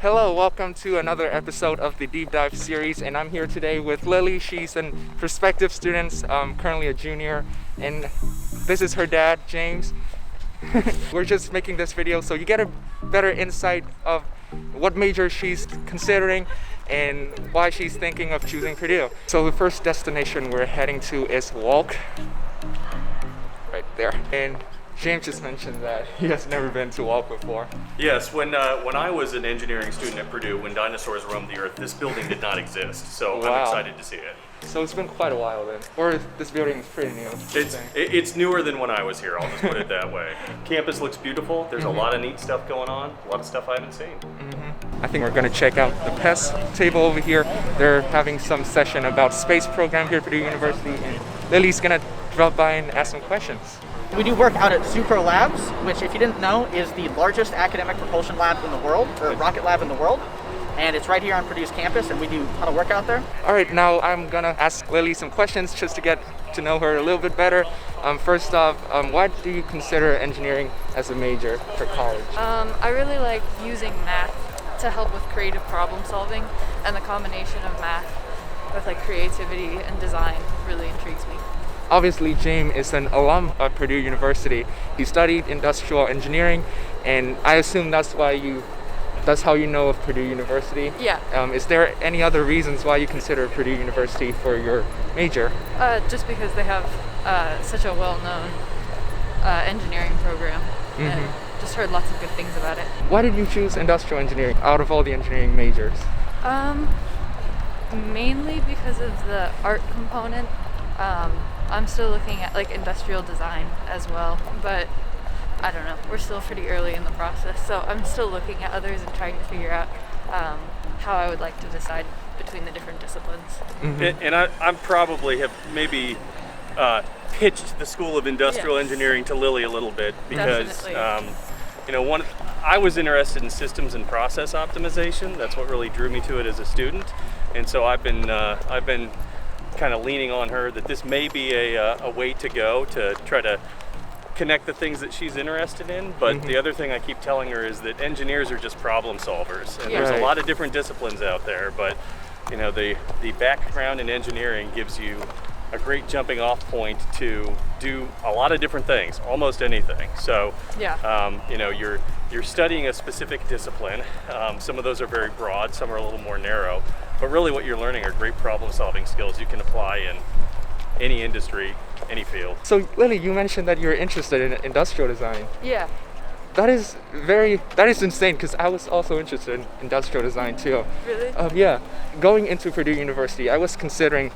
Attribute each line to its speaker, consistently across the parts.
Speaker 1: Hello, welcome to another episode of the Deep Dive series, and I'm here today with Lilly. She's a Prospective student, currently a junior, and this is her dad, James. We're just making this video so you get a better insight of what major she's considering and why she's thinking of choosing Purdue. So the first destination we're heading to is Walk, right there. And James just mentioned that he has never been to Walk before.
Speaker 2: Yes, when I was an engineering student at Purdue, when dinosaurs roamed the earth, this building did not exist, so
Speaker 1: Wow.
Speaker 2: I'm excited to see it.
Speaker 1: So it's been quite a while then. Or this building is pretty new.
Speaker 2: It's newer than when I was here, I'll just put it that way. Campus looks beautiful, there's a lot of neat stuff going on, a lot of stuff I haven't seen.
Speaker 1: I think we're gonna check out the PES table over here. They're having some session about space program here at Purdue University, and Lily's gonna drop by and ask some questions.
Speaker 3: We do work out at Supro Labs, which, if you didn't know, is the largest academic propulsion lab in the world, or rocket lab in the world. And it's right here on Purdue's campus, and we do a ton of work out there.
Speaker 1: All right, now I'm gonna ask Lily some questions just to get to know her a little bit better. First off, why do you consider engineering as a major for college?
Speaker 4: I really like using math to help with creative problem solving, and the combination of math with like creativity and design really intrigues me.
Speaker 1: Obviously, James is an alum of Purdue University. He studied industrial engineering, and I assume that's how you know of Purdue University.
Speaker 4: Yeah.
Speaker 1: Is there any other reasons why you consider Purdue University for your major?
Speaker 4: Just because they have such a well-known engineering program, and just heard lots of good things about it.
Speaker 1: Why did you choose industrial engineering out of all the engineering majors?
Speaker 4: Mainly because of the art component. I'm still looking at like industrial design as well, but I don't know, we're still pretty early in the process, so I'm still looking at others and trying to figure out how I would like to decide between the different disciplines.
Speaker 2: And I probably have maybe pitched the School of Industrial Engineering to Lily a little bit because I was interested in systems and process optimization. That's what really drew me to it as a student, and so I've been kind of leaning on her that this may be a way to go to try to connect the things that she's interested in. But the other thing I keep telling her is that engineers are just problem solvers, and there's a lot of different disciplines out there, but the background in engineering gives you a great jumping off point to do a lot of different things, almost anything. So you're studying a specific discipline. Some of those are very broad, some are a little more narrow, but really what you're learning are great problem solving skills you can apply in any industry, any field.
Speaker 1: So Lily, you mentioned that you're interested in industrial design.
Speaker 4: Yeah.
Speaker 1: That is insane, because I was also interested in industrial design too.
Speaker 4: Really?
Speaker 1: Yeah. Going into Purdue University, I was considering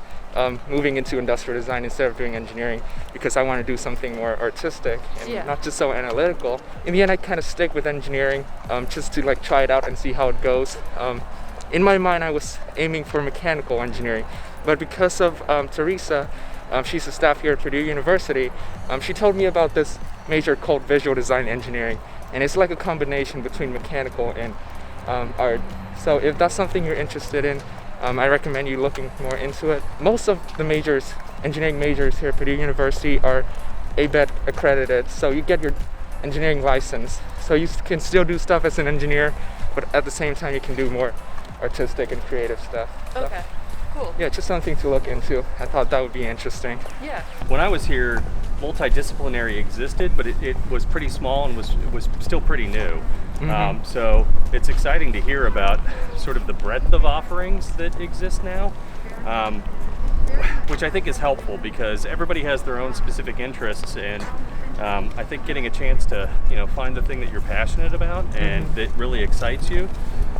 Speaker 1: moving into industrial design instead of doing engineering because I want to do something more artistic and not just so analytical. In the end, I kind of stick with engineering just to like try it out and see how it goes. In my mind, I was aiming for mechanical engineering, but because of Teresa, she's a staff here at Purdue University, she told me about this major called visual design engineering, and it's like a combination between mechanical and art. So if that's something you're interested in, I recommend you looking more into it. Most of the engineering majors here at Purdue University are ABET accredited, so you get your engineering license. So you can still do stuff as an engineer, but at the same time you can do more artistic and creative stuff.
Speaker 4: Okay. Cool.
Speaker 1: Yeah, just something to look into. I thought that would be interesting.
Speaker 4: Yeah.
Speaker 2: When I was here, multidisciplinary existed, but it was pretty small and was still pretty new. So it's exciting to hear about sort of the breadth of offerings that exist now, which I think is helpful because everybody has their own specific interests, and I think getting a chance to find the thing that you're passionate about and that really excites you,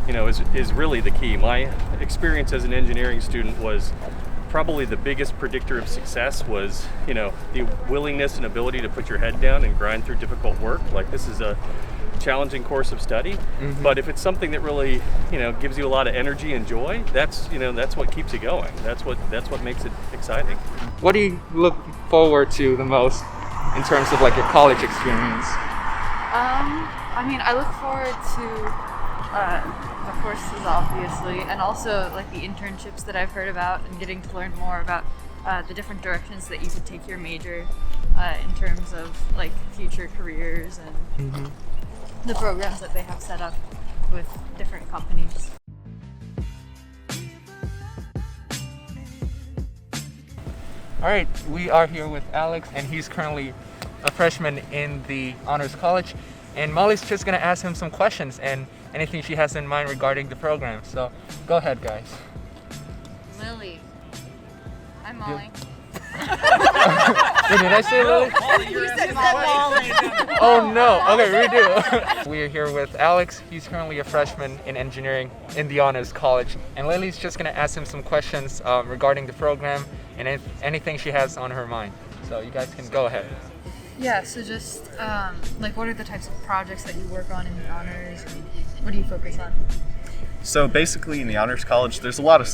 Speaker 2: is really the key. My experience as an engineering student was probably the biggest predictor of success was, the willingness and ability to put your head down and grind through difficult work. Like, this is a challenging course of study, but if it's something that really, gives you a lot of energy and joy, that's what keeps you going. That's what makes it exciting.
Speaker 1: What do you look forward to the most in terms of like your college experience?
Speaker 4: I look forward to the courses, obviously, and also like the internships that I've heard about and getting to learn more about the different directions that you could take your major in terms of like future careers and the programs that they have set up with different companies.
Speaker 1: All right, we are here with Alex, and he's currently a freshman in the Honors College. And Molly's just gonna ask him some questions and anything she has in mind regarding the program. So go ahead, guys.
Speaker 4: Lily. Hi, Molly.
Speaker 1: Wait, did I say Lily?
Speaker 4: You said Molly.
Speaker 1: Oh no, okay, redo. We are here with Alex. He's currently a freshman in engineering in the Honors College. And Lily's just gonna ask him some questions regarding the program and anything she has on her mind. So you guys can go ahead.
Speaker 4: Yeah, so just like what are the types of projects that you work on in the honors? And what do you focus on?
Speaker 5: So basically in the Honors College, there's a lot of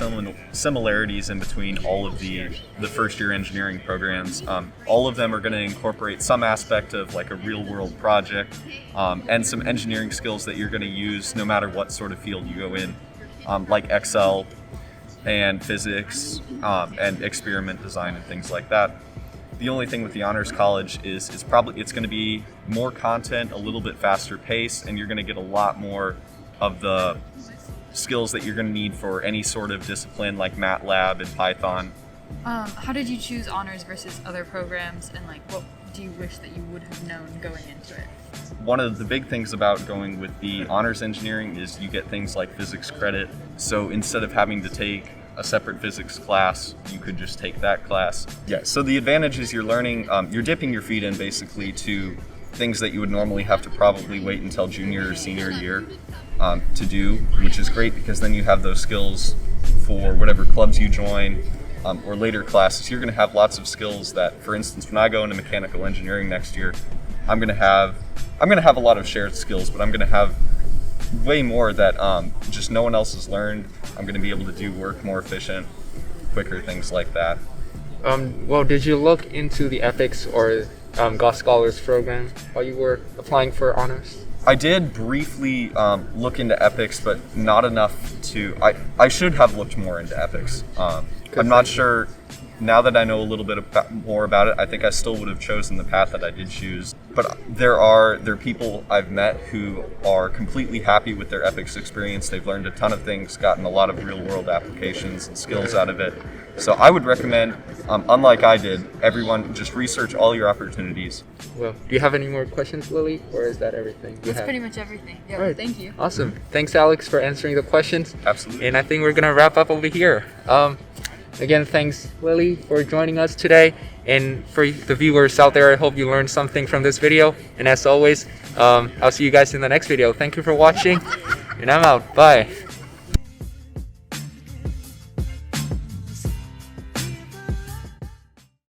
Speaker 5: similarities in between all of the first year engineering programs. All of them are going to incorporate some aspect of like a real world project and some engineering skills that you're going to use no matter what sort of field you go in, like Excel and physics and experiment design and things like that. The only thing with the Honors College is it's going to be more content, a little bit faster pace, and you're going to get a lot more of the skills that you're going to need for any sort of discipline like MATLAB and Python.
Speaker 4: How did you choose honors versus other programs, and like what do you wish that you would have known going into it?
Speaker 5: One of the big things about going with the honors engineering is you get things like physics credit. So instead of having to take a separate physics class, you could just take that class. Yeah, so the advantage is you're learning, you're dipping your feet in basically to things that you would normally have to probably wait until junior or senior year to do, which is great because then you have those skills for whatever clubs you join or later classes. You're going to have lots of skills that, for instance, when I go into mechanical engineering next year, I'm going to have a lot of shared skills, but I'm going to have way more that just no one else has learned. I'm going to be able to do work more efficient, quicker, things like that.
Speaker 1: Well, did you look into the ethics or Goss Scholars program while you were applying for honors?
Speaker 5: I did briefly look into ethics, but not enough to. I should have looked more into ethics. I'm not sure. Now that I know a little bit more about it, I think I still would have chosen the path that I did choose. But there are people I've met who are completely happy with their ethics experience. They've learned a ton of things, gotten a lot of real-world applications and skills out of it. So I would recommend, unlike I did, everyone just research all your opportunities.
Speaker 1: Well, do you have any more questions, Lily, or is that everything?
Speaker 4: That's pretty much everything. Yeah,
Speaker 1: right.
Speaker 4: Thank you.
Speaker 1: Awesome. Thanks, Alex, for answering the questions.
Speaker 5: Absolutely.
Speaker 1: And I think we're gonna wrap up over here. Again, thanks, Lily, for joining us today. And for the viewers out there, I hope you learned something from this video. And as always, I'll see you guys in the next video. Thank you for watching, and I'm out. Bye.